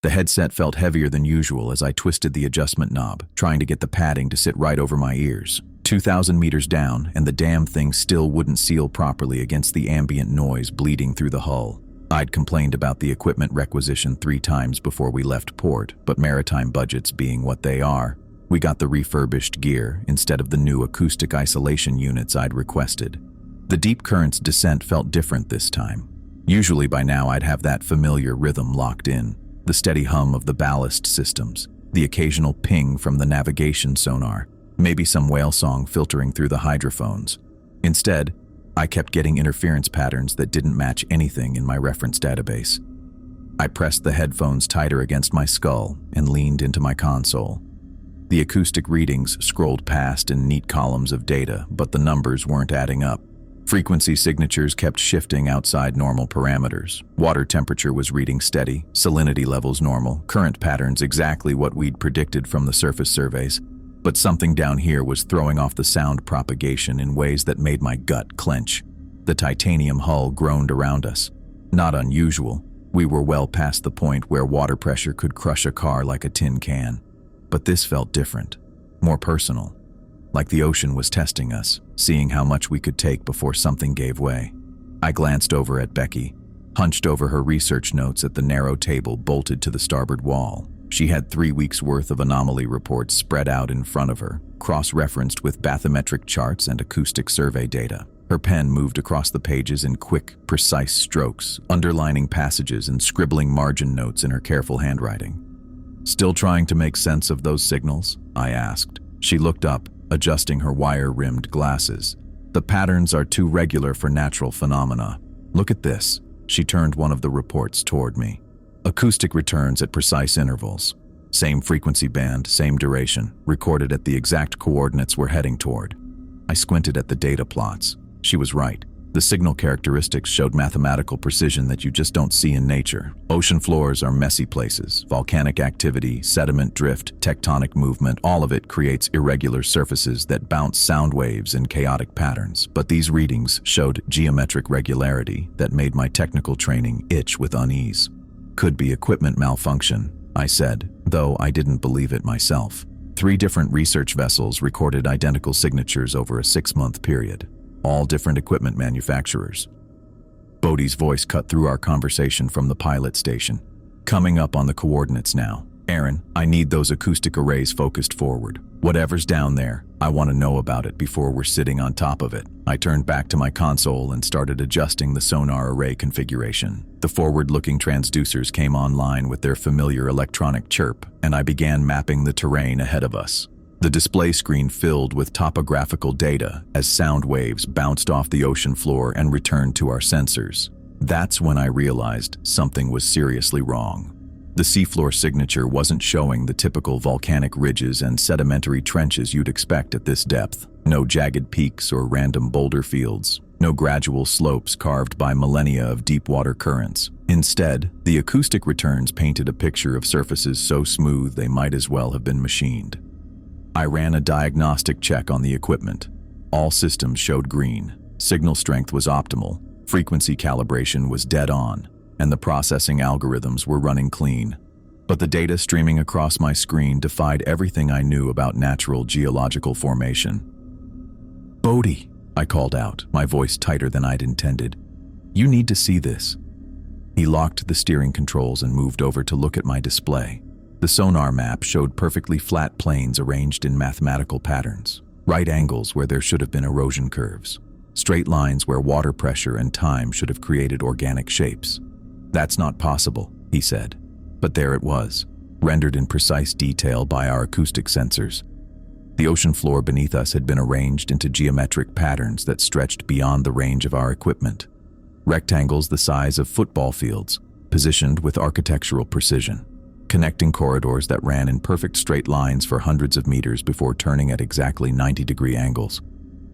The headset felt heavier than usual as I twisted the adjustment knob, trying to get the padding to sit right over my ears. 2,000 meters down, and the damn thing still wouldn't seal properly against the ambient noise bleeding through the hull. I'd complained about the equipment requisition 3 times before we left port, but maritime budgets being what they are, we got the refurbished gear instead of the new acoustic isolation units I'd requested. The deep current's descent felt different this time. Usually by now I'd have that familiar rhythm locked in, the steady hum of the ballast systems, the occasional ping from the navigation sonar, maybe some whale song filtering through the hydrophones. Instead, I kept getting interference patterns that didn't match anything in my reference database. I pressed the headphones tighter against my skull and leaned into my console. The acoustic readings scrolled past in neat columns of data, but the numbers weren't adding up. Frequency signatures kept shifting outside normal parameters. Water temperature was reading steady, salinity levels normal, current patterns exactly what we'd predicted from the surface surveys. But something down here was throwing off the sound propagation in ways that made my gut clench. The titanium hull groaned around us. Not unusual. We were well past the point where water pressure could crush a car like a tin can. But this felt different, more personal. Like the ocean was testing us, seeing how much we could take before something gave way. I glanced over at Becky, hunched over her research notes at the narrow table bolted to the starboard wall. She had 3 weeks' worth of anomaly reports spread out in front of her, cross-referenced with bathymetric charts and acoustic survey data. Her pen moved across the pages in quick, precise strokes, underlining passages and scribbling margin notes in her careful handwriting. "Still trying to make sense of those signals?" I asked. She looked up, adjusting her wire-rimmed glasses. "The patterns are too regular for natural phenomena. Look at this." She turned one of the reports toward me. Acoustic returns at precise intervals. Same frequency band, same duration, recorded at the exact coordinates we're heading toward. I squinted at the data plots. She was right. The signal characteristics showed mathematical precision that you just don't see in nature. Ocean floors are messy places. Volcanic activity, sediment drift, tectonic movement, all of it creates irregular surfaces that bounce sound waves in chaotic patterns. But these readings showed geometric regularity that made my technical training itch with unease. "Could be equipment malfunction," I said, though I didn't believe it myself. 3 different research vessels recorded identical signatures over a 6-month period. All different equipment manufacturers. Bodhi's voice cut through our conversation from the pilot station. "Coming up on the coordinates now. Aaron, I need those acoustic arrays focused forward. Whatever's down there, I want to know about it before we're sitting on top of it." I turned back to my console and started adjusting the sonar array configuration. The forward-looking transducers came online with their familiar electronic chirp, and I began mapping the terrain ahead of us. The display screen filled with topographical data as sound waves bounced off the ocean floor and returned to our sensors. That's when I realized something was seriously wrong. The seafloor signature wasn't showing the typical volcanic ridges and sedimentary trenches you'd expect at this depth. No jagged peaks or random boulder fields. No gradual slopes carved by millennia of deep water currents. Instead, the acoustic returns painted a picture of surfaces so smooth they might as well have been machined. I ran a diagnostic check on the equipment. All systems showed green. Signal strength was optimal, frequency calibration was dead on, and the processing algorithms were running clean. But the data streaming across my screen defied everything I knew about natural geological formation. "Bodhi," I called out, my voice tighter than I'd intended. "You need to see this." He locked the steering controls and moved over to look at my display. The sonar map showed perfectly flat planes arranged in mathematical patterns, right angles where there should have been erosion curves, straight lines where water pressure and time should have created organic shapes. "That's not possible," he said. But there it was, rendered in precise detail by our acoustic sensors. The ocean floor beneath us had been arranged into geometric patterns that stretched beyond the range of our equipment. Rectangles the size of football fields, positioned with architectural precision. Connecting corridors that ran in perfect straight lines for hundreds of meters before turning at exactly 90-degree angles.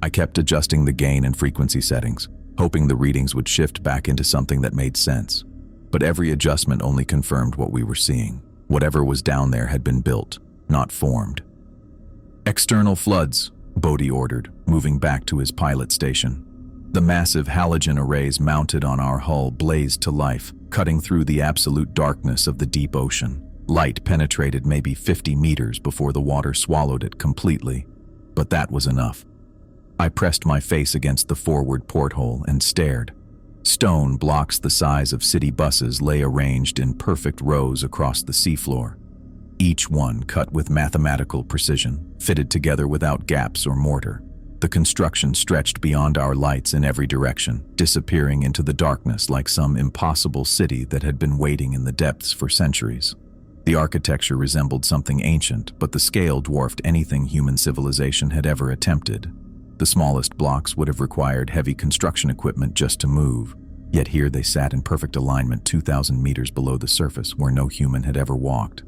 I kept adjusting the gain and frequency settings, hoping the readings would shift back into something that made sense. But every adjustment only confirmed what we were seeing. Whatever was down there had been built, not formed. "External floods," Bodhi ordered, moving back to his pilot station. The massive halogen arrays mounted on our hull blazed to life, cutting through the absolute darkness of the deep ocean. Light penetrated maybe 50 meters before the water swallowed it completely, but that was enough. I pressed my face against the forward porthole and stared. Stone blocks the size of city buses lay arranged in perfect rows across the seafloor. Each one cut with mathematical precision, fitted together without gaps or mortar. The construction stretched beyond our lights in every direction, disappearing into the darkness like some impossible city that had been waiting in the depths for centuries. The architecture resembled something ancient, but the scale dwarfed anything human civilization had ever attempted. The smallest blocks would have required heavy construction equipment just to move, yet here they sat in perfect alignment 2,000 meters below the surface where no human had ever walked.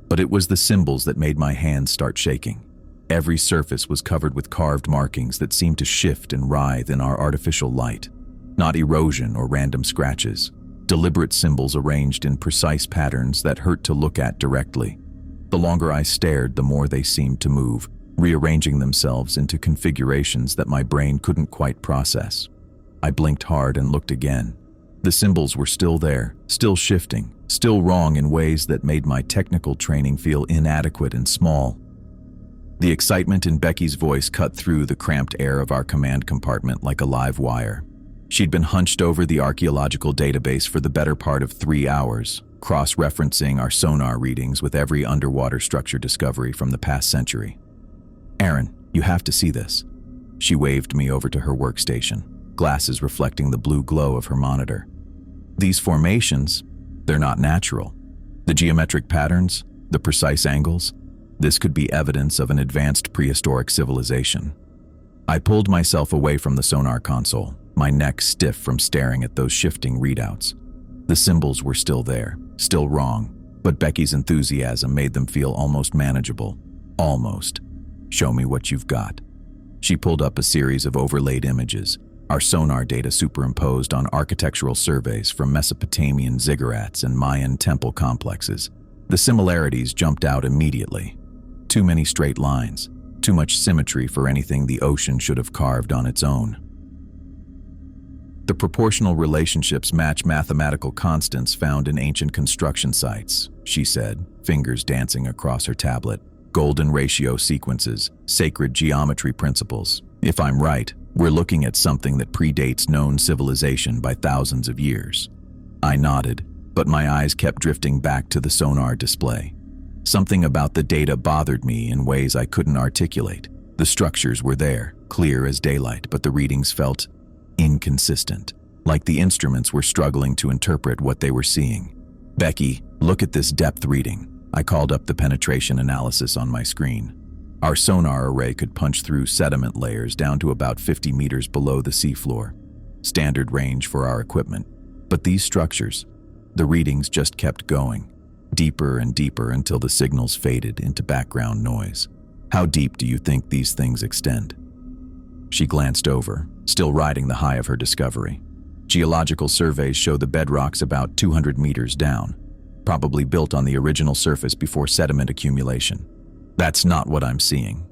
But it was the symbols that made my hands start shaking. Every surface was covered with carved markings that seemed to shift and writhe in our artificial light. Not erosion or random scratches. Deliberate symbols arranged in precise patterns that hurt to look at directly. The longer I stared, the more they seemed to move, rearranging themselves into configurations that my brain couldn't quite process. I blinked hard and looked again. The symbols were still there, still shifting, still wrong in ways that made my technical training feel inadequate and small. The excitement in Becky's voice cut through the cramped air of our command compartment like a live wire. She'd been hunched over the archaeological database for the better part of 3 hours, cross-referencing our sonar readings with every underwater structure discovery from the past century. "Aaron, you have to see this." She waved me over to her workstation, glasses reflecting the blue glow of her monitor. "These formations, they're not natural. The geometric patterns, the precise angles, this could be evidence of an advanced prehistoric civilization." I pulled myself away from the sonar console, my neck stiff from staring at those shifting readouts. The symbols were still there, still wrong, but Becky's enthusiasm made them feel almost manageable. Almost. "Show me what you've got." She pulled up a series of overlaid images, our sonar data superimposed on architectural surveys from Mesopotamian ziggurats and Mayan temple complexes. The similarities jumped out immediately. Too many straight lines, too much symmetry for anything the ocean should have carved on its own. The proportional relationships match mathematical constants found in ancient construction sites, she said, fingers dancing across her tablet. Golden ratio sequences, sacred geometry principles. If I'm right, we're looking at something that predates known civilization by thousands of years. I nodded, but my eyes kept drifting back to the sonar display. Something about the data bothered me in ways I couldn't articulate. The structures were there, clear as daylight, but the readings felt inconsistent, like the instruments were struggling to interpret what they were seeing. "Becky, look at this depth reading." I called up the penetration analysis on my screen. Our sonar array could punch through sediment layers down to about 50 meters below the seafloor. Standard range for our equipment. But these structures, the readings just kept going, deeper and deeper until the signals faded into background noise. "How deep do you think these things extend?" She glanced over, still riding the high of her discovery. Geological surveys show the bedrocks about 200 meters down, probably built on the original surface before sediment accumulation. That's not what I'm seeing.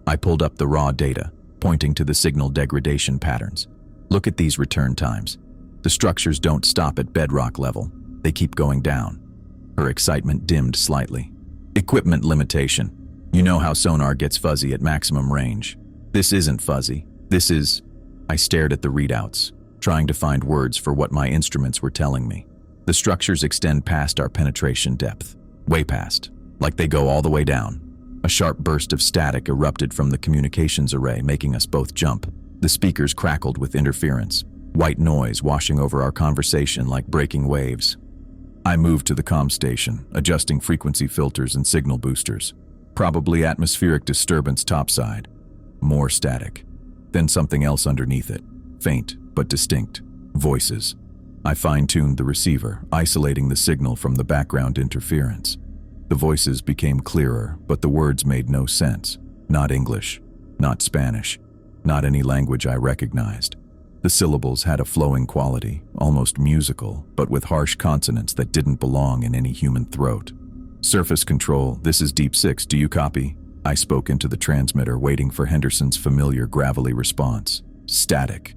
I pulled up the raw data, pointing to the signal degradation patterns. "Look at these return times. The structures don't stop at bedrock level. They keep going down." Her excitement dimmed slightly. "Equipment limitation. You know how sonar gets fuzzy at maximum range. This isn't fuzzy. This is..." I stared at the readouts, trying to find words for what my instruments were telling me. The structures extend past our penetration depth, way past, like they go all the way down. A sharp burst of static erupted from the communications array, making us both jump. The speakers crackled with interference, white noise washing over our conversation like breaking waves. I moved to the comm station, adjusting frequency filters and signal boosters. Probably atmospheric disturbance topside. More static. Then something else underneath it, faint but distinct. Voices. I fine-tuned the receiver, isolating the signal from the background interference. The voices became clearer, but the words made no sense. Not English, not Spanish, not any language I recognized. The syllables had a flowing quality, almost musical, but with harsh consonants that didn't belong in any human throat. "Surface control, this is Deep 6, do you copy?" I spoke into the transmitter, waiting for Henderson's familiar gravelly response. Static.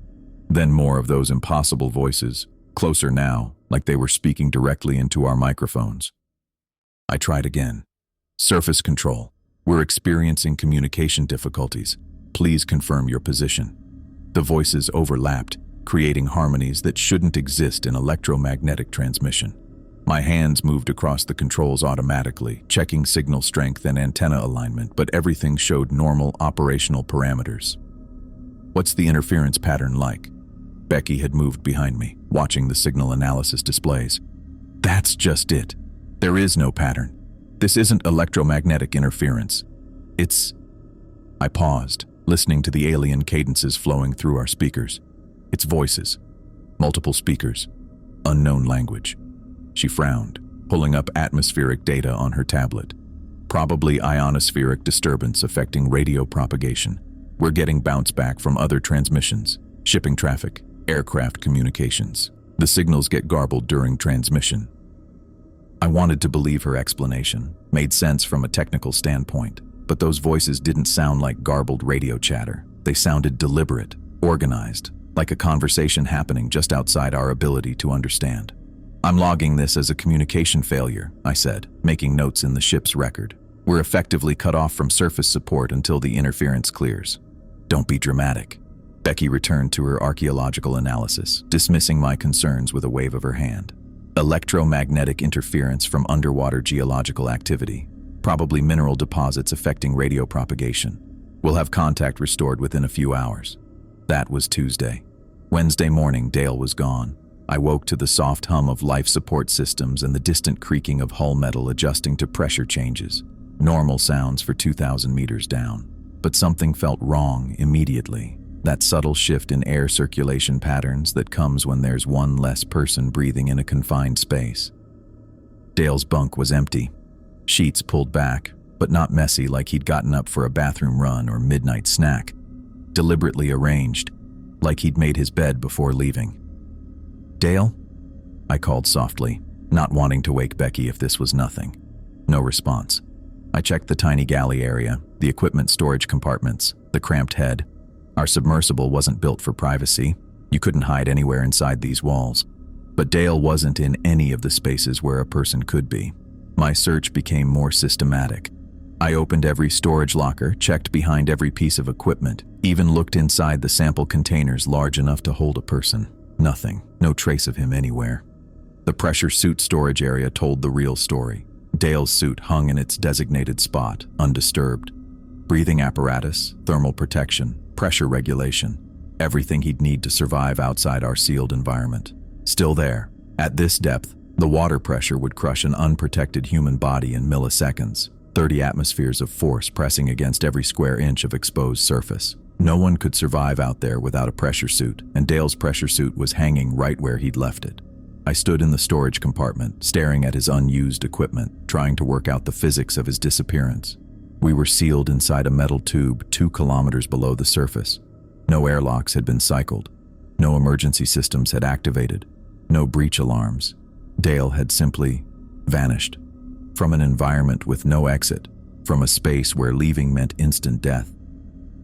Then more of those impossible voices, closer now, like they were speaking directly into our microphones. I tried again. Surface control. We're experiencing communication difficulties. Please confirm your position. The voices overlapped, creating harmonies that shouldn't exist in electromagnetic transmission. My hands moved across the controls automatically, checking signal strength and antenna alignment, but everything showed normal operational parameters. What's the interference pattern like? Becky had moved behind me, watching the signal analysis displays. That's just it. There is no pattern. This isn't electromagnetic interference. It's... I paused, listening to the alien cadences flowing through our speakers. It's voices. Multiple speakers. Unknown language. She frowned, pulling up atmospheric data on her tablet. Probably ionospheric disturbance affecting radio propagation. We're getting bounce back from other transmissions, shipping traffic, aircraft communications. The signals get garbled during transmission. I wanted to believe her explanation, made sense from a technical standpoint, but those voices didn't sound like garbled radio chatter. They sounded deliberate, organized, like a conversation happening just outside our ability to understand. I'm logging this as a communication failure, I said, making notes in the ship's record. We're effectively cut off from surface support until the interference clears. Don't be dramatic. Becky returned to her archaeological analysis, dismissing my concerns with a wave of her hand. Electromagnetic interference from underwater geological activity, probably mineral deposits affecting radio propagation. We'll have contact restored within a few hours. That was Tuesday. Wednesday morning, Dale was gone. I woke to the soft hum of life support systems and the distant creaking of hull metal adjusting to pressure changes. Normal sounds for 2,000 meters down. But something felt wrong immediately. That subtle shift in air circulation patterns that comes when there's one less person breathing in a confined space. Dale's bunk was empty. Sheets pulled back, but not messy like he'd gotten up for a bathroom run or midnight snack. Deliberately arranged, like he'd made his bed before leaving. "Dale?" I called softly, not wanting to wake Becky if this was nothing. No response. I checked the tiny galley area, the equipment storage compartments, the cramped head. Our submersible wasn't built for privacy. You couldn't hide anywhere inside these walls. But Dale wasn't in any of the spaces where a person could be. My search became more systematic. I opened every storage locker, checked behind every piece of equipment, even looked inside the sample containers large enough to hold a person. Nothing, no trace of him anywhere. The pressure suit storage area told the real story. Dale's suit hung in its designated spot, undisturbed. Breathing apparatus, thermal protection, pressure regulation, everything he'd need to survive outside our sealed environment. Still there, at this depth, the water pressure would crush an unprotected human body in milliseconds, 30 atmospheres of force pressing against every square inch of exposed surface. No one could survive out there without a pressure suit, and Dale's pressure suit was hanging right where he'd left it. I stood in the storage compartment, staring at his unused equipment, trying to work out the physics of his disappearance. We were sealed inside a metal tube 2 kilometers below the surface. No airlocks had been cycled. No emergency systems had activated. No breach alarms. Dale had simply vanished. From an environment with no exit. From a space where leaving meant instant death.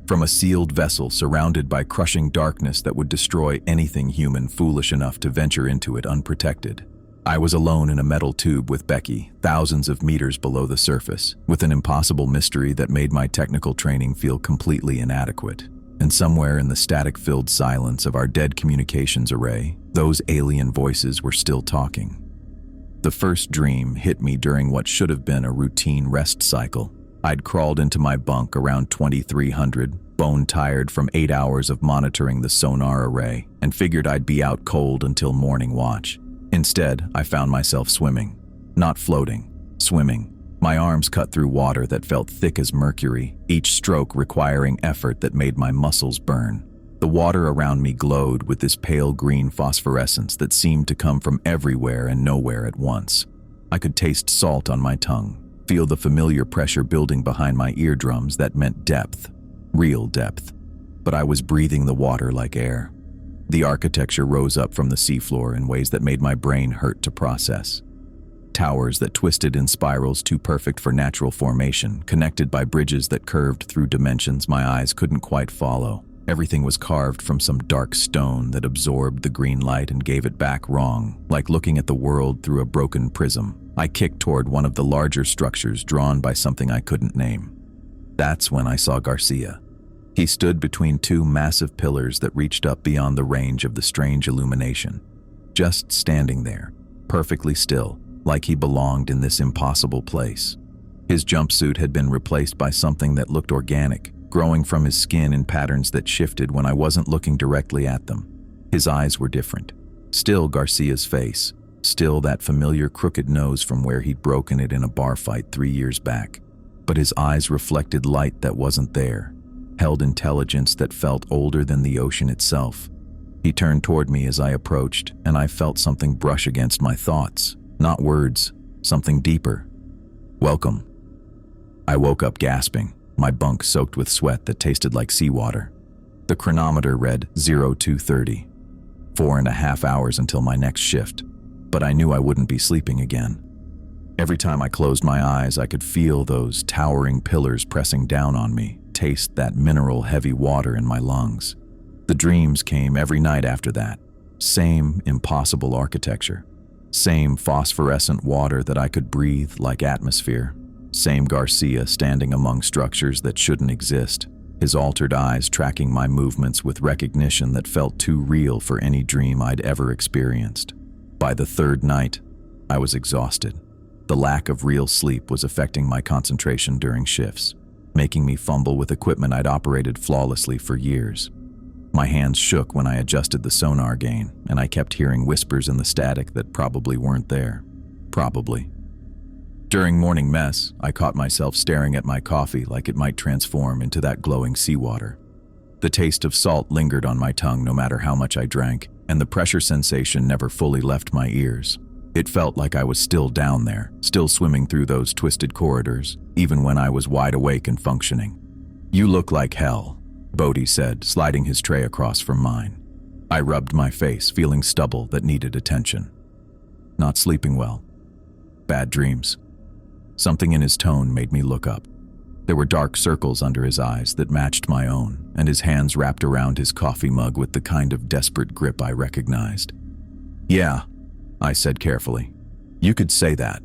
From a sealed vessel surrounded by crushing darkness that would destroy anything human foolish enough to venture into it unprotected. I was alone in a metal tube with Becky, thousands of meters below the surface, with an impossible mystery that made my technical training feel completely inadequate. And somewhere in the static-filled silence of our dead communications array, those alien voices were still talking. The first dream hit me during what should have been a routine rest cycle. I'd crawled into my bunk around 2300, bone-tired from 8 hours of monitoring the sonar array, and figured I'd be out cold until morning watch. Instead, I found myself swimming. Not floating, swimming. My arms cut through water that felt thick as mercury, each stroke requiring effort that made my muscles burn. The water around me glowed with this pale green phosphorescence that seemed to come from everywhere and nowhere at once. I could taste salt on my tongue, feel the familiar pressure building behind my eardrums that meant depth, real depth. But I was breathing the water like air. The architecture rose up from the seafloor in ways that made my brain hurt to process. Towers that twisted in spirals too perfect for natural formation, connected by bridges that curved through dimensions my eyes couldn't quite follow. Everything was carved from some dark stone that absorbed the green light and gave it back wrong, like looking at the world through a broken prism. I kicked toward one of the larger structures drawn by something I couldn't name. That's when I saw Garcia. He stood between two massive pillars that reached up beyond the range of the strange illumination, just standing there, perfectly still, like he belonged in this impossible place. His jumpsuit had been replaced by something that looked organic, growing from his skin in patterns that shifted when I wasn't looking directly at them. His eyes were different. Still Garcia's face, still that familiar crooked nose from where he'd broken it in a bar fight 3 years back. But his eyes reflected light that wasn't there, held intelligence that felt older than the ocean itself. He turned toward me as I approached, and I felt something brush against my thoughts. Not words, something deeper. "Welcome." I woke up gasping, my bunk soaked with sweat that tasted like seawater. The chronometer read 0230, 4.5 hours until my next shift, but I knew I wouldn't be sleeping again. Every time I closed my eyes, I could feel those towering pillars pressing down on me, taste that mineral-heavy water in my lungs. The dreams came every night after that. Same impossible architecture. Same phosphorescent water that I could breathe like atmosphere. Same Garcia standing among structures that shouldn't exist, his altered eyes tracking my movements with recognition that felt too real for any dream I'd ever experienced. By the third night, I was exhausted. The lack of real sleep was affecting my concentration during shifts, making me fumble with equipment I'd operated flawlessly for years. My hands shook when I adjusted the sonar gain, and I kept hearing whispers in the static that probably weren't there. Probably. During morning mess, I caught myself staring at my coffee like it might transform into that glowing seawater. The taste of salt lingered on my tongue no matter how much I drank, and the pressure sensation never fully left my ears. It felt like I was still down there, still swimming through those twisted corridors, even when I was wide awake and functioning. "You look like hell," Bodhi said, sliding his tray across from mine. I rubbed my face, feeling stubble that needed attention. "Not sleeping well. Bad dreams." Something in his tone made me look up. There were dark circles under his eyes that matched my own, and his hands wrapped around his coffee mug with the kind of desperate grip I recognized. "Yeah," I said carefully. "You could say that."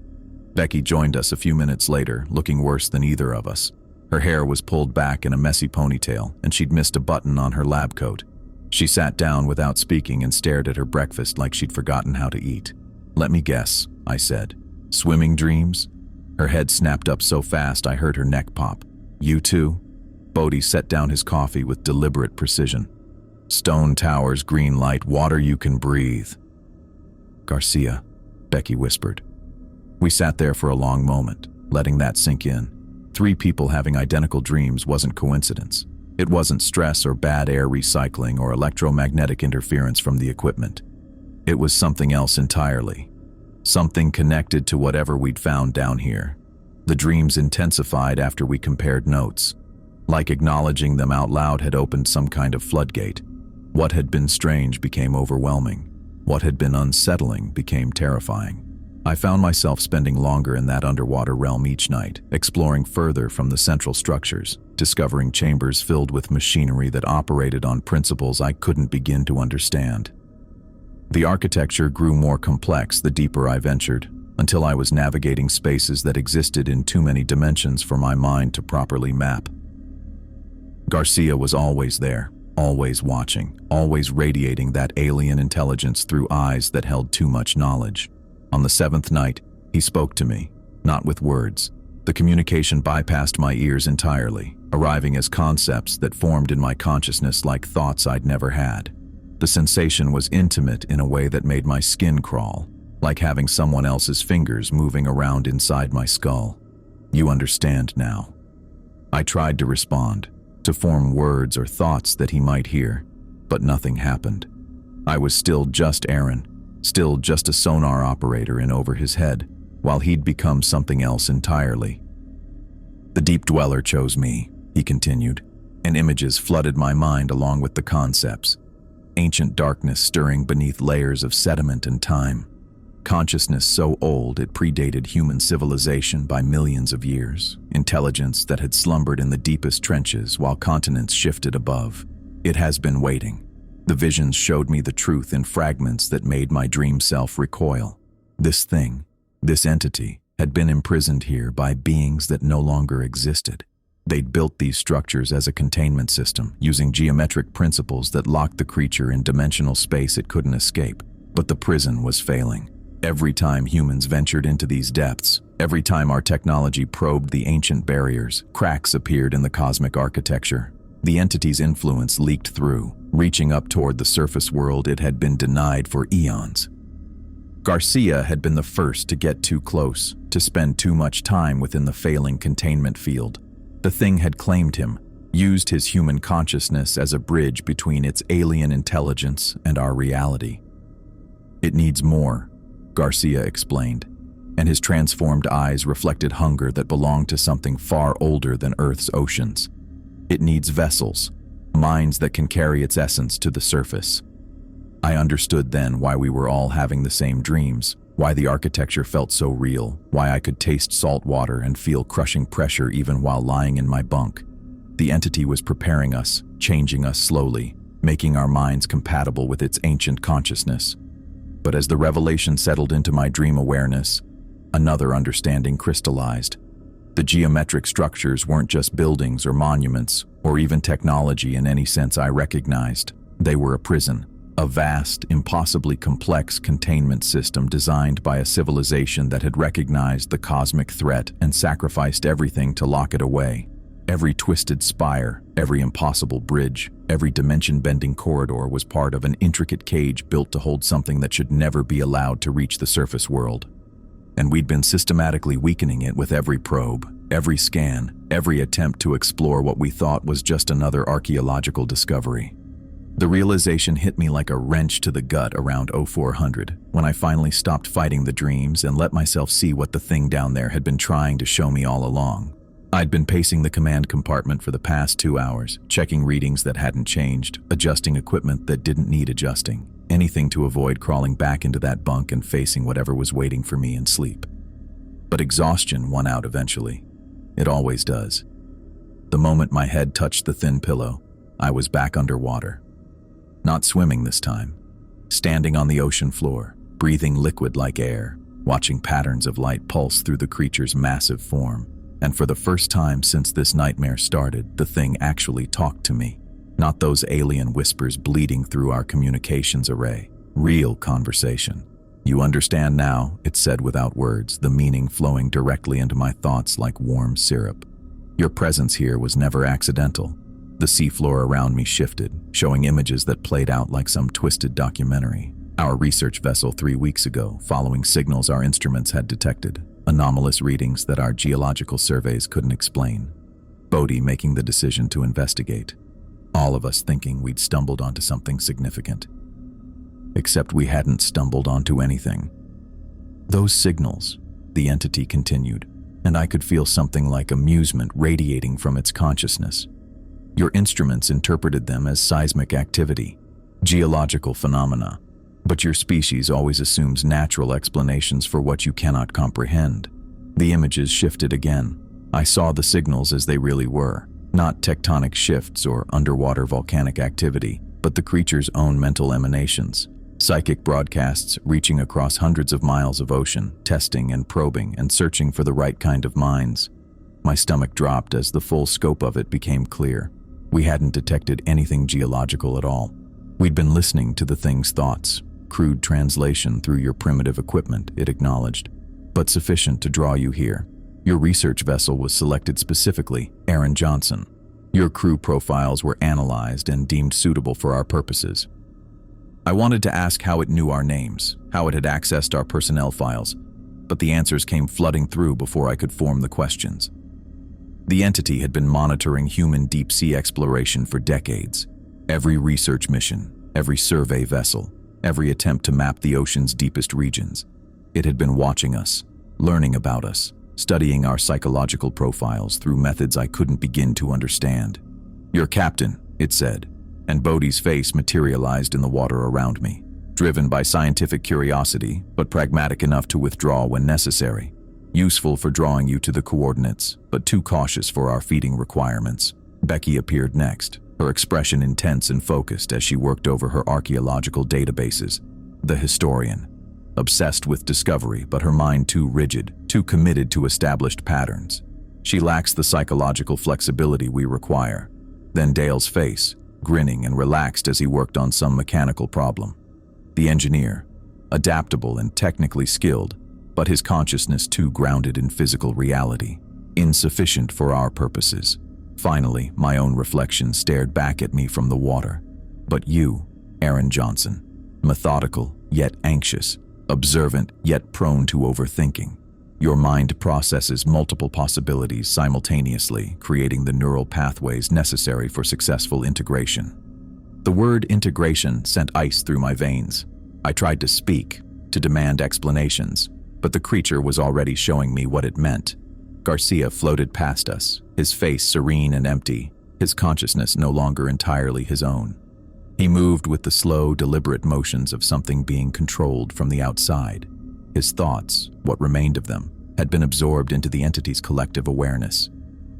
Becky joined us a few minutes later, looking worse than either of us. Her hair was pulled back in a messy ponytail, and she'd missed a button on her lab coat. She sat down without speaking and stared at her breakfast like she'd forgotten how to eat. "Let me guess," I said. "Swimming dreams?" Her head snapped up so fast I heard her neck pop. "You too?" Bodhi set down his coffee with deliberate precision. "Stone towers, green light, water you can breathe." "Garcia," Becky whispered. We sat there for a long moment, letting that sink in. 3 people having identical dreams wasn't coincidence. It wasn't stress or bad air recycling or electromagnetic interference from the equipment. It was something else entirely. Something connected to whatever we'd found down here. The dreams intensified after we compared notes. Like acknowledging them out loud had opened some kind of floodgate. What had been strange became overwhelming. What had been unsettling became terrifying. I found myself spending longer in that underwater realm each night, exploring further from the central structures, discovering chambers filled with machinery that operated on principles I couldn't begin to understand. The architecture grew more complex the deeper I ventured, until I was navigating spaces that existed in too many dimensions for my mind to properly map. Garcia was always there, always watching, always radiating that alien intelligence through eyes that held too much knowledge. On the 7th night, he spoke to me, not with words. The communication bypassed my ears entirely, arriving as concepts that formed in my consciousness like thoughts I'd never had. The sensation was intimate in a way that made my skin crawl, like having someone else's fingers moving around inside my skull. "You understand now." I tried to respond, to form words or thoughts that he might hear, but nothing happened. I was still just Aaron, still just a sonar operator in over his head, while he'd become something else entirely. "The deep dweller chose me," he continued, and images flooded my mind along with the concepts. Ancient darkness stirring beneath layers of sediment and time. Consciousness so old it predated human civilization by millions of years. Intelligence that had slumbered in the deepest trenches while continents shifted above. It has been waiting. The visions showed me the truth in fragments that made my dream self recoil. This thing, this entity, had been imprisoned here by beings that no longer existed. They'd built these structures as a containment system, using geometric principles that locked the creature in dimensional space it couldn't escape. But the prison was failing. Every time humans ventured into these depths, every time our technology probed the ancient barriers, cracks appeared in the cosmic architecture. The entity's influence leaked through, reaching up toward the surface world it had been denied for eons. Garcia had been the first to get too close, to spend too much time within the failing containment field. The thing had claimed him, used his human consciousness as a bridge between its alien intelligence and our reality. "It needs more," Garcia explained, and his transformed eyes reflected hunger that belonged to something far older than Earth's oceans. "It needs vessels, minds that can carry its essence to the surface." I understood then why we were all having the same dreams, why the architecture felt so real, why I could taste salt water and feel crushing pressure even while lying in my bunk. The entity was preparing us, changing us slowly, making our minds compatible with its ancient consciousness. But as the revelation settled into my dream awareness, another understanding crystallized. The geometric structures weren't just buildings or monuments, or even technology in any sense I recognized. They were a prison. A vast, impossibly complex containment system designed by a civilization that had recognized the cosmic threat and sacrificed everything to lock it away. Every twisted spire, every impossible bridge, every dimension-bending corridor was part of an intricate cage built to hold something that should never be allowed to reach the surface world. And we'd been systematically weakening it with every probe, every scan, every attempt to explore what we thought was just another archaeological discovery. The realization hit me like a wrench to the gut around 0400, when I finally stopped fighting the dreams and let myself see what the thing down there had been trying to show me all along. I'd been pacing the command compartment for the past 2 hours, checking readings that hadn't changed, adjusting equipment that didn't need adjusting, anything to avoid crawling back into that bunk and facing whatever was waiting for me in sleep. But exhaustion won out eventually. It always does. The moment my head touched the thin pillow, I was back underwater. Not swimming this time. Standing on the ocean floor, breathing liquid like air, watching patterns of light pulse through the creature's massive form. And for the first time since this nightmare started, the thing actually talked to me. Not those alien whispers bleeding through our communications array. Real conversation. "You understand now," it said without words, the meaning flowing directly into my thoughts like warm syrup. "Your presence here was never accidental." The seafloor around me shifted, showing images that played out like some twisted documentary. Our research vessel 3 weeks ago, following signals our instruments had detected, anomalous readings that our geological surveys couldn't explain. Bodhi making the decision to investigate. All of us thinking we'd stumbled onto something significant. Except we hadn't stumbled onto anything. "Those signals," the entity continued, and I could feel something like amusement radiating from its consciousness. "Your instruments interpreted them as seismic activity, geological phenomena, but your species always assumes natural explanations for what you cannot comprehend." The images shifted again. I saw the signals as they really were, not tectonic shifts or underwater volcanic activity, but the creature's own mental emanations. Psychic broadcasts reaching across hundreds of miles of ocean, testing and probing and searching for the right kind of minds. My stomach dropped as the full scope of it became clear. We hadn't detected anything geological at all. We'd been listening to the thing's thoughts. Crude translation through your primitive equipment, it acknowledged, but sufficient to draw you here. Your research vessel was selected specifically, Aaron Johnson. Your crew profiles were analyzed and deemed suitable for our purposes. I wanted to ask how it knew our names, how it had accessed our personnel files, but the answers came flooding through before I could form the questions. The entity had been monitoring human deep-sea exploration for decades. Every research mission, every survey vessel, every attempt to map the ocean's deepest regions. It had been watching us, learning about us, studying our psychological profiles through methods I couldn't begin to understand. "Your captain," it said, and Bodhi's face materialized in the water around me, driven by scientific curiosity, but pragmatic enough to withdraw when necessary. Useful for drawing you to the coordinates, but too cautious for our feeding requirements. Becky appeared next, her expression intense and focused as she worked over her archaeological databases. The historian, obsessed with discovery, but her mind too rigid, too committed to established patterns. She lacks the psychological flexibility we require. Then Dale's face, grinning and relaxed as he worked on some mechanical problem. The engineer, adaptable and technically skilled, but his consciousness too grounded in physical reality, insufficient for our purposes. Finally, my own reflection stared back at me from the water. But you, Aaron Johnson, methodical yet anxious, observant yet prone to overthinking. Your mind processes multiple possibilities simultaneously, creating the neural pathways necessary for successful integration. The word integration sent ice through my veins. I tried to speak, to demand explanations, but the creature was already showing me what it meant. Garcia floated past us, his face serene and empty, his consciousness no longer entirely his own. He moved with the slow, deliberate motions of something being controlled from the outside. His thoughts, what remained of them, had been absorbed into the entity's collective awareness.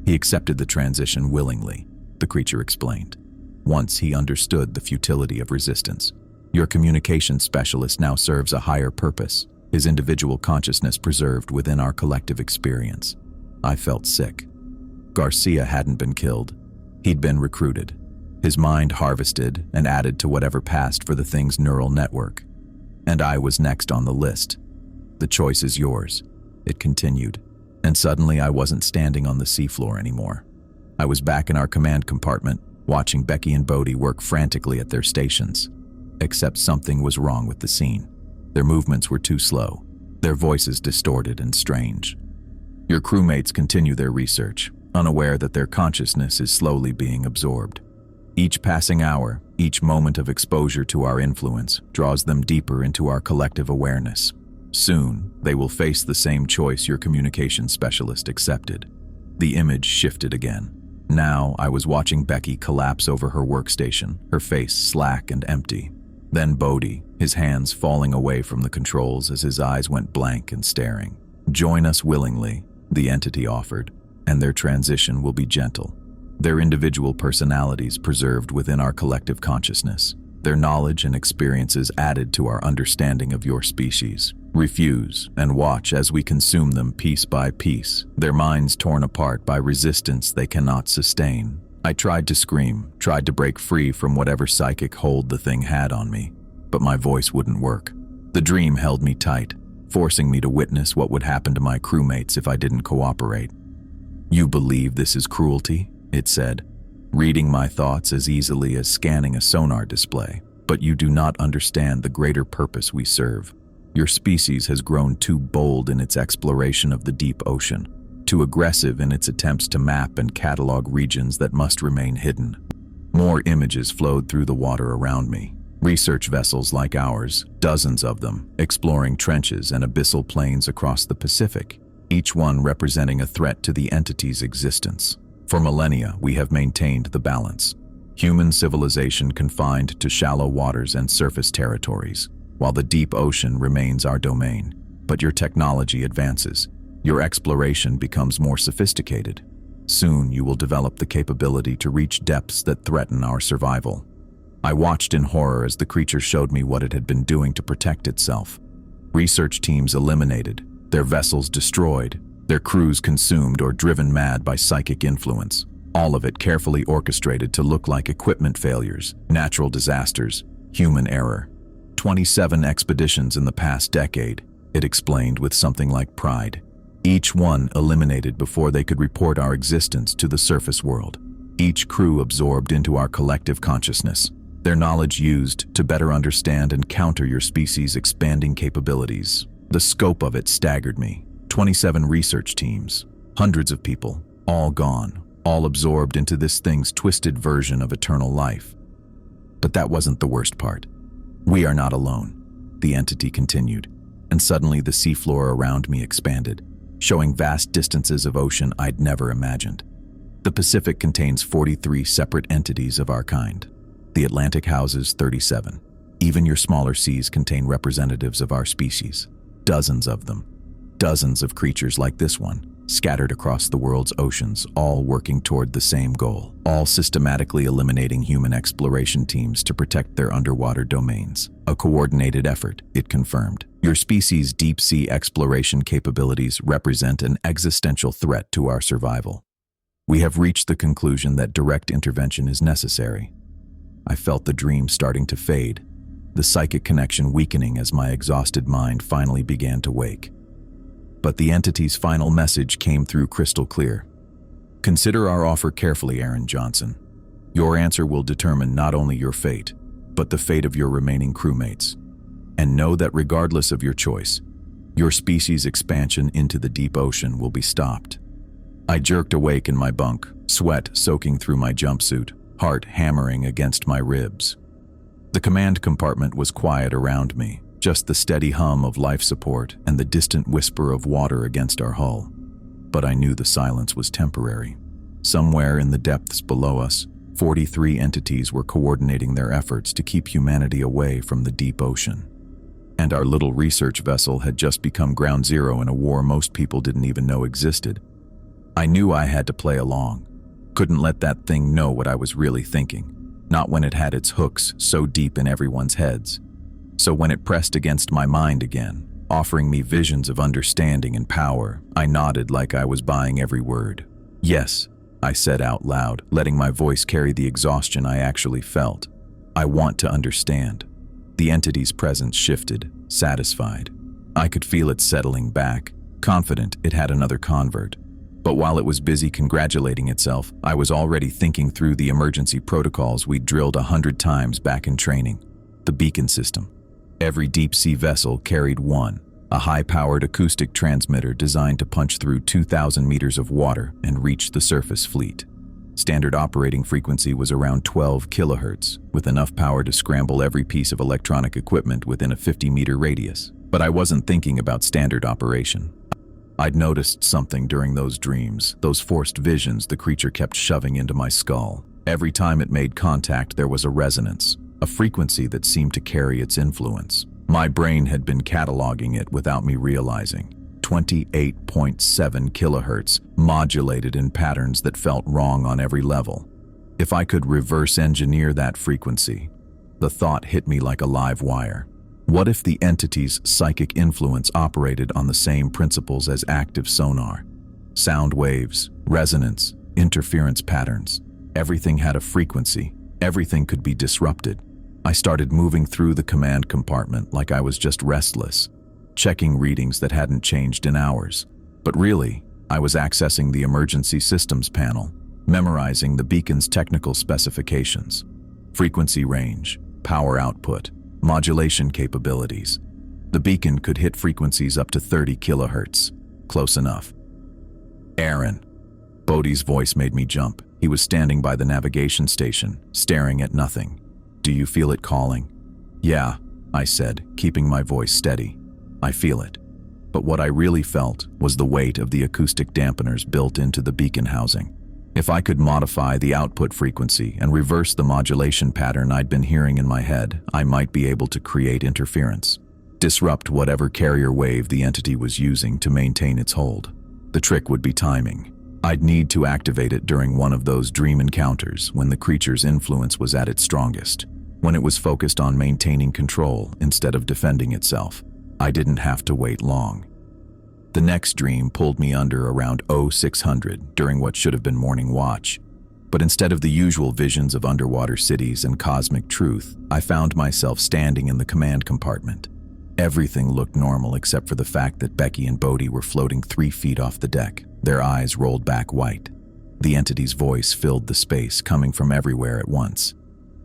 He accepted the transition willingly, the creature explained. Once he understood the futility of resistance. Your communication specialist now serves a higher purpose, his individual consciousness preserved within our collective experience. I felt sick. Garcia hadn't been killed. He'd been recruited. His mind harvested and added to whatever passed for the thing's neural network. And I was next on the list. The choice is yours, it continued. And suddenly I wasn't standing on the seafloor anymore. I was back in our command compartment, watching Becky and Bodie work frantically at their stations. Except something was wrong with the scene. Their movements were too slow, their voices distorted and strange. Your crewmates continue their research, unaware that their consciousness is slowly being absorbed. Each passing hour, each moment of exposure to our influence, draws them deeper into our collective awareness. Soon, they will face the same choice your communication specialist accepted. The image shifted again. Now, I was watching Becky collapse over her workstation, her face slack and empty. Then Bodie, his hands falling away from the controls as his eyes went blank and staring. Join us willingly, the entity offered, and their transition will be gentle. Their individual personalities preserved within our collective consciousness. Their knowledge and experiences added to our understanding of your species. Refuse and watch as we consume them piece by piece, their minds torn apart by resistance they cannot sustain. I tried to scream, tried to break free from whatever psychic hold the thing had on me, but my voice wouldn't work. The dream held me tight, forcing me to witness what would happen to my crewmates if I didn't cooperate. You believe this is cruelty, it said, reading my thoughts as easily as scanning a sonar display, but you do not understand the greater purpose we serve. Your species has grown too bold in its exploration of the deep ocean, too aggressive in its attempts to map and catalog regions that must remain hidden. More images flowed through the water around me. Research vessels like ours, dozens of them, exploring trenches and abyssal plains across the Pacific, each one representing a threat to the entity's existence. For millennia, we have maintained the balance. Human civilization confined to shallow waters and surface territories, while the deep ocean remains our domain. But your technology advances. Your exploration becomes more sophisticated. Soon you will develop the capability to reach depths that threaten our survival. I watched in horror as the creature showed me what it had been doing to protect itself. Research teams eliminated, their vessels destroyed, their crews consumed or driven mad by psychic influence. All of it carefully orchestrated to look like equipment failures, natural disasters, human error. 27 expeditions in the past decade, it explained with something like pride. Each one eliminated before they could report our existence to the surface world. Each crew absorbed into our collective consciousness. Their knowledge used to better understand and counter your species' expanding capabilities. The scope of it staggered me. 27 research teams, hundreds of people, all gone, all absorbed into this thing's twisted version of eternal life. But that wasn't the worst part. We are not alone, the entity continued, and suddenly the seafloor around me expanded, showing vast distances of ocean I'd never imagined. The Pacific contains 43 separate entities of our kind. The Atlantic houses 37. Even your smaller seas contain representatives of our species. Dozens of them. Dozens of creatures like this one, scattered across the world's oceans, all working toward the same goal, all systematically eliminating human exploration teams to protect their underwater domains. A coordinated effort, it confirmed. Your species' deep-sea exploration capabilities represent an existential threat to our survival. We have reached the conclusion that direct intervention is necessary. I felt the dream starting to fade, the psychic connection weakening as my exhausted mind finally began to wake. But the entity's final message came through crystal clear. Consider our offer carefully, Aaron Johnson. Your answer will determine not only your fate, but the fate of your remaining crewmates. And know that regardless of your choice, your species' expansion into the deep ocean will be stopped. I jerked awake in my bunk, sweat soaking through my jumpsuit, heart hammering against my ribs. The command compartment was quiet around me, just the steady hum of life support and the distant whisper of water against our hull. But I knew the silence was temporary. Somewhere in the depths below us, 43 entities were coordinating their efforts to keep humanity away from the deep ocean. And our little research vessel had just become ground zero in a war most people didn't even know existed. I knew I had to play along. Couldn't let that thing know what I was really thinking, not when it had its hooks so deep in everyone's heads. So when it pressed against my mind again, offering me visions of understanding and power, I nodded like I was buying every word. Yes, I said out loud, letting my voice carry the exhaustion I actually felt. I want to understand. The entity's presence shifted, satisfied. I could feel it settling back, confident it had another convert. But while it was busy congratulating itself, I was already thinking through the emergency protocols we'd drilled 100 times back in training. The beacon system. Every deep-sea vessel carried one, a high-powered acoustic transmitter designed to punch through 2,000 meters of water and reach the surface fleet. Standard operating frequency was around 12 kilohertz, with enough power to scramble every piece of electronic equipment within a 50-meter radius. But I wasn't thinking about standard operation. I'd noticed something during those dreams, those forced visions the creature kept shoving into my skull. Every time it made contact, there was a resonance, a frequency that seemed to carry its influence. My brain had been cataloging it without me realizing. 28.7 kilohertz, modulated in patterns that felt wrong on every level. If I could reverse engineer that frequency, the thought hit me like a live wire. What if the entity's psychic influence operated on the same principles as active sonar? Sound waves, resonance, interference patterns. Everything had a frequency. Everything could be disrupted. I started moving through the command compartment like I was just restless, checking readings that hadn't changed in hours. But really, I was accessing the emergency systems panel, memorizing the beacon's technical specifications. Frequency range, power output, modulation capabilities. The beacon could hit frequencies up to 30 kilohertz. Close enough. Aaron. Bodhi's voice made me jump. He was standing by the navigation station, staring at nothing. Do you feel it calling? Yeah, I said, keeping my voice steady. I feel it. But what I really felt was the weight of the acoustic dampeners built into the beacon housing. If I could modify the output frequency and reverse the modulation pattern I'd been hearing in my head, I might be able to create interference, disrupt whatever carrier wave the entity was using to maintain its hold. The trick would be timing. I'd need to activate it during one of those dream encounters when the creature's influence was at its strongest, when it was focused on maintaining control instead of defending itself. I didn't have to wait long. The next dream pulled me under around 0600 during what should have been morning watch. But instead of the usual visions of underwater cities and cosmic truth, I found myself standing in the command compartment. Everything looked normal except for the fact that Becky and Bodhi were floating 3 feet off the deck, their eyes rolled back white. The entity's voice filled the space, coming from everywhere at once.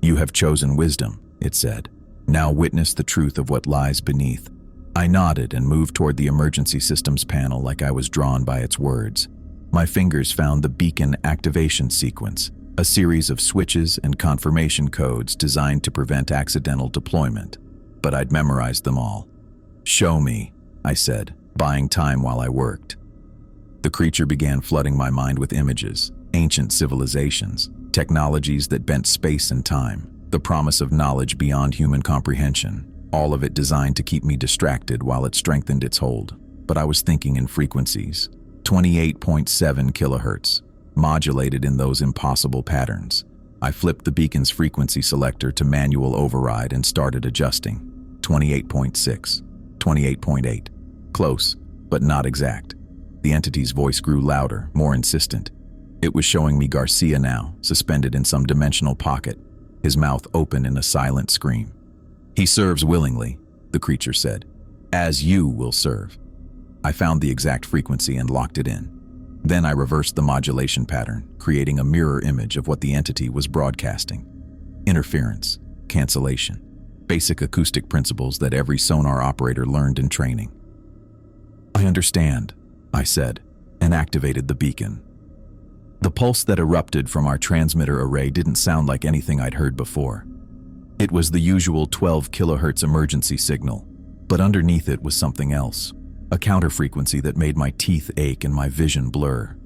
You have chosen wisdom, it said. Now witness the truth of what lies beneath. I nodded and moved toward the emergency systems panel like I was drawn by its words. My fingers found the beacon activation sequence, a series of switches and confirmation codes designed to prevent accidental deployment. But I'd memorized them all. Show me, I said, buying time while I worked. The creature began flooding my mind with images, ancient civilizations, technologies that bent space and time, the promise of knowledge beyond human comprehension. All of it designed to keep me distracted while it strengthened its hold. But I was thinking in frequencies. 28.7 kilohertz, modulated in those impossible patterns. I flipped the beacon's frequency selector to manual override and started adjusting. 28.6, 28.8. Close, but not exact. The entity's voice grew louder, more insistent. It was showing me Garcia now, suspended in some dimensional pocket, his mouth open in a silent scream. "He serves willingly," the creature said, "as you will serve." I found the exact frequency and locked it in. Then I reversed the modulation pattern, creating a mirror image of what the entity was broadcasting. Interference, cancellation, basic acoustic principles that every sonar operator learned in training. "I understand," I said, and activated the beacon. The pulse that erupted from our transmitter array didn't sound like anything I'd heard before. It was the usual 12 kilohertz emergency signal, but underneath it was something else, a counterfrequency that made my teeth ache and my vision blur.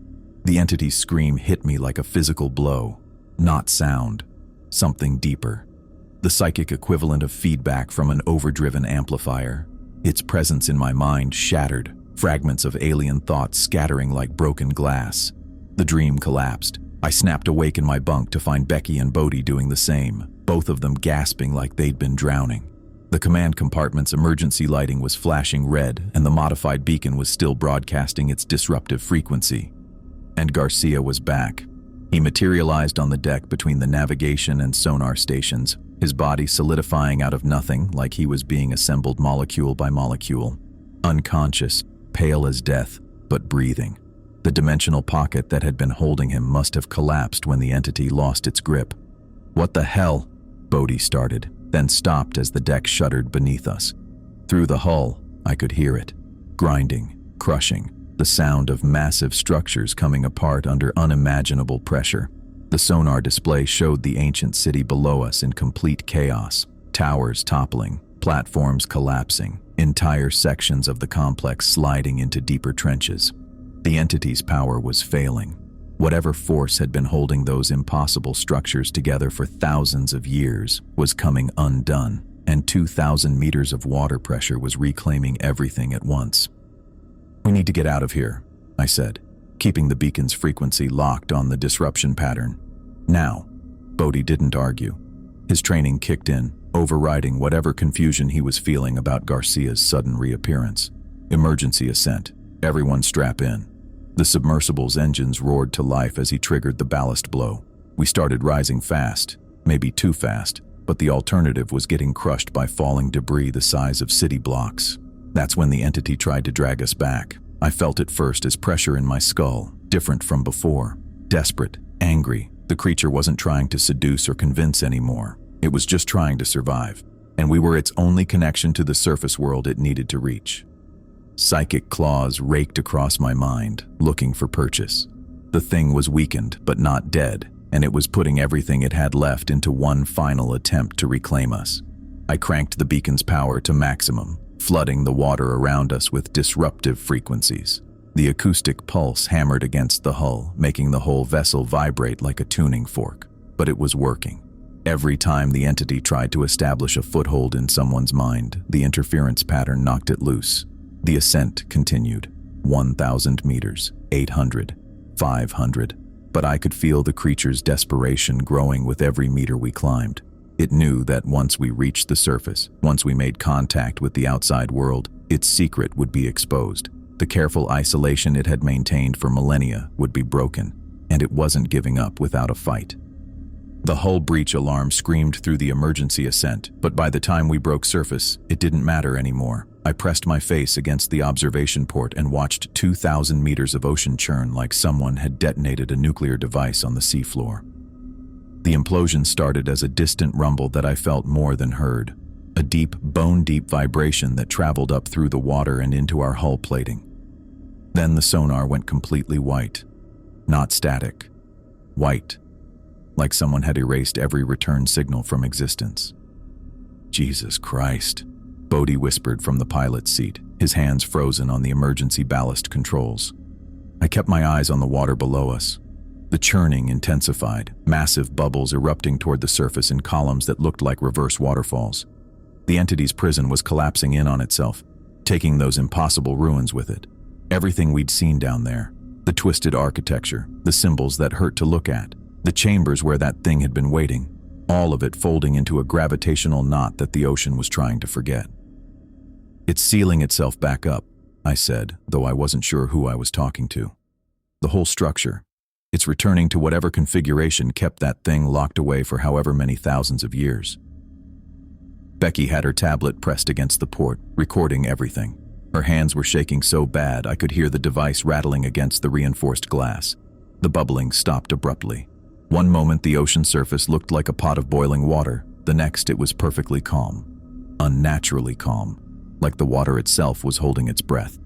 The entity's scream hit me like a physical blow, not sound, something deeper. The psychic equivalent of feedback from an overdriven amplifier. Its presence in my mind shattered, fragments of alien thoughts scattering like broken glass. The dream collapsed. I snapped awake in my bunk to find Becky and Bodhi doing the same, both of them gasping like they'd been drowning. The command compartment's emergency lighting was flashing red, and the modified beacon was still broadcasting its disruptive frequency. And Garcia was back. He materialized on the deck between the navigation and sonar stations, his body solidifying out of nothing like he was being assembled molecule by molecule. Unconscious, pale as death, but breathing. The dimensional pocket that had been holding him must have collapsed when the entity lost its grip. "What the hell?" Bodhi started, then stopped as the deck shuddered beneath us. Through the hull, I could hear it. Grinding, crushing, the sound of massive structures coming apart under unimaginable pressure. The sonar display showed the ancient city below us in complete chaos. Towers toppling, platforms collapsing, entire sections of the complex sliding into deeper trenches. The entity's power was failing. Whatever force had been holding those impossible structures together for thousands of years was coming undone, and 2,000 meters of water pressure was reclaiming everything at once. "We need to get out of here," I said, keeping the beacon's frequency locked on the disruption pattern. "Now." Bodhi didn't argue. His training kicked in, overriding whatever confusion he was feeling about Garcia's sudden reappearance. "Emergency ascent. Everyone strap in." The submersible's engines roared to life as he triggered the ballast blow. We started rising fast, maybe too fast, but the alternative was getting crushed by falling debris the size of city blocks. That's when the entity tried to drag us back. I felt it first as pressure in my skull, different from before. Desperate, angry, the creature wasn't trying to seduce or convince anymore. It was just trying to survive, and we were its only connection to the surface world it needed to reach. Psychic claws raked across my mind, looking for purchase. The thing was weakened, but not dead, and it was putting everything it had left into one final attempt to reclaim us. I cranked the beacon's power to maximum, flooding the water around us with disruptive frequencies. The acoustic pulse hammered against the hull, making the whole vessel vibrate like a tuning fork. But it was working. Every time the entity tried to establish a foothold in someone's mind, the interference pattern knocked it loose. The ascent continued. 1,000 meters, 800, 500. But I could feel the creature's desperation growing with every meter we climbed. It knew that once we reached the surface, once we made contact with the outside world, its secret would be exposed. The careful isolation it had maintained for millennia would be broken, and it wasn't giving up without a fight. The hull breach alarm screamed through the emergency ascent, but by the time we broke surface, it didn't matter anymore. I pressed my face against the observation port and watched 2,000 meters of ocean churn like someone had detonated a nuclear device on the seafloor. The implosion started as a distant rumble that I felt more than heard, a deep, bone-deep vibration that traveled up through the water and into our hull plating. Then the sonar went completely white. Not static. White. Like someone had erased every return signal from existence. "Jesus Christ," Bodhi whispered from the pilot's seat, his hands frozen on the emergency ballast controls. I kept my eyes on the water below us. The churning intensified, massive bubbles erupting toward the surface in columns that looked like reverse waterfalls. The entity's prison was collapsing in on itself, taking those impossible ruins with it. Everything we'd seen down there, the twisted architecture, the symbols that hurt to look at, the chambers where that thing had been waiting, all of it folding into a gravitational knot that the ocean was trying to forget. "It's sealing itself back up," I said, though I wasn't sure who I was talking to. "The whole structure. It's returning to whatever configuration kept that thing locked away for however many thousands of years." Becky had her tablet pressed against the port, recording everything. Her hands were shaking so bad I could hear the device rattling against the reinforced glass. The bubbling stopped abruptly. One moment the ocean surface looked like a pot of boiling water, the next it was perfectly calm. Unnaturally calm, like the water itself was holding its breath.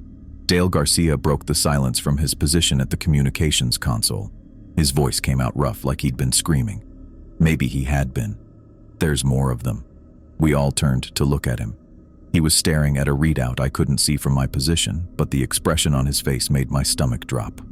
Dale Garcia broke the silence from his position at the communications console. His voice came out rough, like he'd been screaming. Maybe he had been. "There's more of them." We all turned to look at him. He was staring at a readout I couldn't see from my position, but the expression on his face made my stomach drop.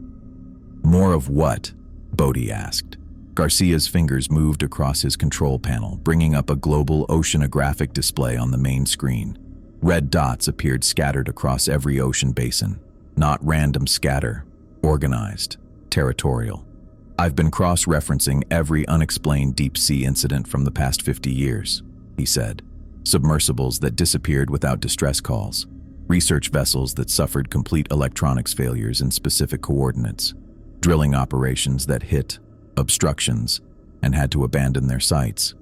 "More of what?" Bodhi asked. Garcia's fingers moved across his control panel, bringing up a global oceanographic display on the main screen. Red dots appeared scattered across every ocean basin. Not random scatter, organized, territorial. "I've been cross-referencing every unexplained deep-sea incident from the past 50 years, he said. Submersibles that disappeared without distress calls. Research vessels that suffered complete electronics failures in specific coordinates. Drilling operations that hit obstructions and had to abandon their sites.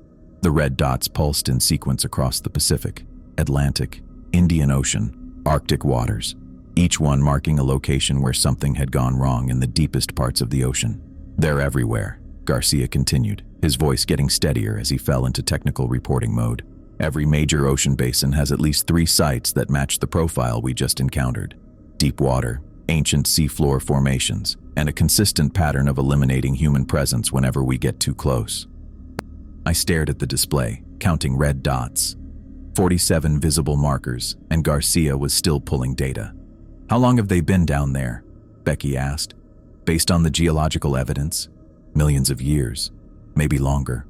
The red dots pulsed in sequence across the Pacific, Atlantic, Indian Ocean, Arctic waters, each one marking a location where something had gone wrong in the deepest parts of the ocean. They're everywhere," Garcia continued, his voice getting steadier as he fell into technical reporting mode. "Every major ocean basin has at least 3 sites that match the profile we just encountered. Deep water, ancient seafloor formations, and a consistent pattern of eliminating human presence whenever we get too close." I stared at the display, counting red dots. 47 visible markers, and Garcia was still pulling data. "How long have they been down there?" Becky asked. "Based on the geological evidence, millions of years, maybe longer."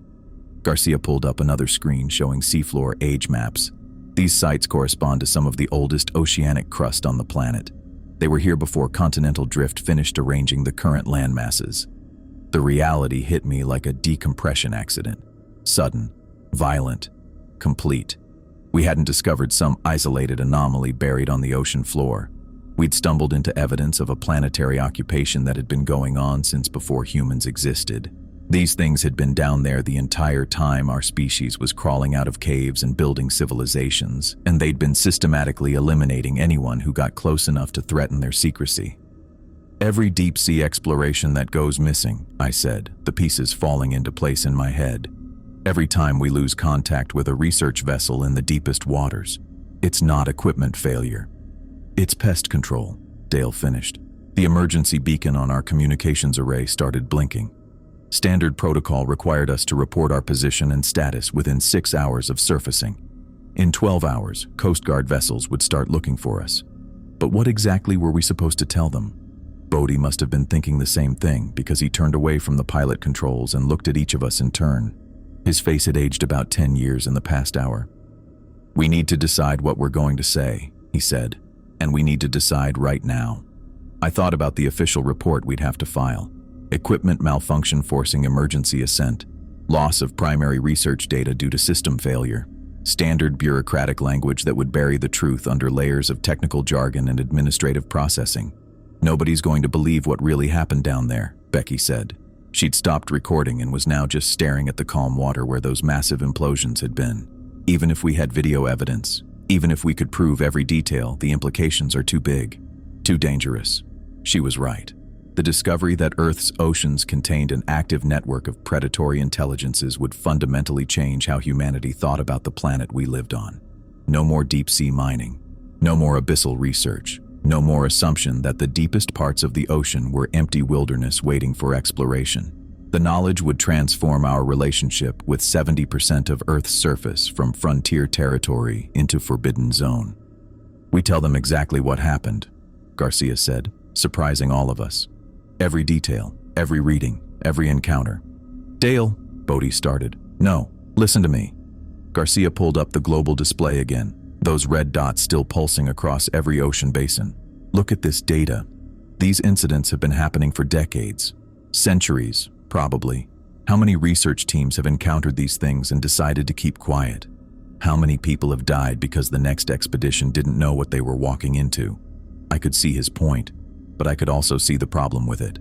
Garcia pulled up another screen showing seafloor age maps. These sites correspond to some of the oldest oceanic crust on the planet. They were here before continental drift finished arranging the current land masses. The reality hit me like a decompression accident. Sudden, violent, complete. We hadn't discovered some isolated anomaly buried on the ocean floor. We'd stumbled into evidence of a planetary occupation that had been going on since before humans existed. These things had been down there the entire time our species was crawling out of caves and building civilizations, and they'd been systematically eliminating anyone who got close enough to threaten their secrecy. "Every deep-sea exploration that goes missing," I said, the pieces falling into place in my head. "Every time we lose contact with a research vessel in the deepest waters, it's not equipment failure. It's pest control," Dale finished. The emergency beacon on our communications array started blinking. Standard protocol required us to report our position and status within 6 hours of surfacing. In 12 hours, Coast Guard vessels would start looking for us. But what exactly were we supposed to tell them? Bodhi must have been thinking the same thing because he turned away from the pilot controls and looked at each of us in turn. His face had aged about 10 years in the past hour. "We need to decide what we're going to say," he said, "and we need to decide right now." I thought about the official report we'd have to file. Equipment malfunction forcing emergency ascent, loss of primary research data due to system failure, standard bureaucratic language that would bury the truth under layers of technical jargon and administrative processing. "Nobody's going to believe what really happened down there," Becky said. She'd stopped recording and was now just staring at the calm water where those massive implosions had been. "Even if we had video evidence, even if we could prove every detail, the implications are too big, too dangerous." She was right. The discovery that Earth's oceans contained an active network of predatory intelligences would fundamentally change how humanity thought about the planet we lived on. No more deep-sea mining. No more abyssal research. No more assumption that the deepest parts of the ocean were empty wilderness waiting for exploration. The knowledge would transform our relationship with 70% of Earth's surface from frontier territory into forbidden zone. "We tell them exactly what happened," Garcia said, surprising all of us. "Every detail, every reading, every encounter." "Dale," Bodhi started. "No, listen to me." Garcia pulled up the global display again, those red dots still pulsing across every ocean basin. Look at this data. These incidents have been happening for decades. Centuries, probably. How many research teams have encountered these things and decided to keep quiet? How many people have died because the next expedition didn't know what they were walking into? I could see his point, but I could also see the problem with it.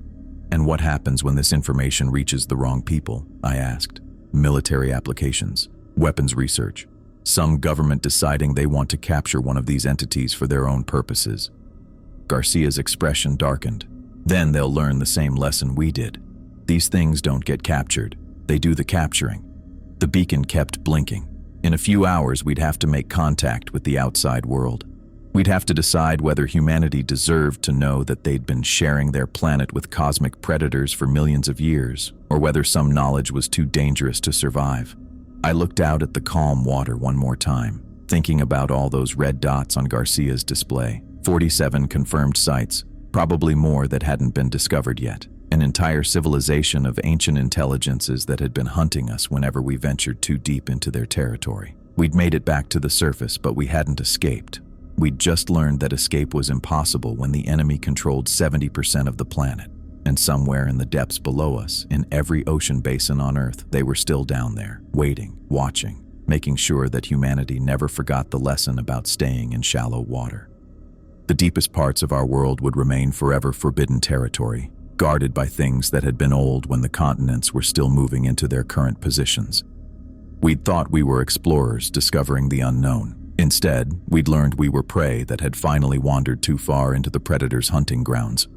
And what happens when this information reaches the wrong people? I asked. Military applications, weapons research, some government deciding they want to capture one of these entities for their own purposes. Garcia's expression darkened. Then they'll learn the same lesson we did. These things don't get captured, they do the capturing. The beacon kept blinking. In a few hours, we'd have to make contact with the outside world. We'd have to decide whether humanity deserved to know that they'd been sharing their planet with cosmic predators for millions of years, or whether some knowledge was too dangerous to survive. I looked out at the calm water one more time, thinking about all those red dots on Garcia's display. 47 confirmed sites, probably more that hadn't been discovered yet. An entire civilization of ancient intelligences that had been hunting us whenever we ventured too deep into their territory. We'd made it back to the surface, but we hadn't escaped. We'd just learned that escape was impossible when the enemy controlled 70% of the planet. And somewhere in the depths below us, in every ocean basin on Earth, they were still down there, waiting, watching, making sure that humanity never forgot the lesson about staying in shallow water. The deepest parts of our world would remain forever forbidden territory, guarded by things that had been old when the continents were still moving into their current positions. We'd thought we were explorers discovering the unknown. Instead, we'd learned we were prey that had finally wandered too far into the predator's hunting grounds.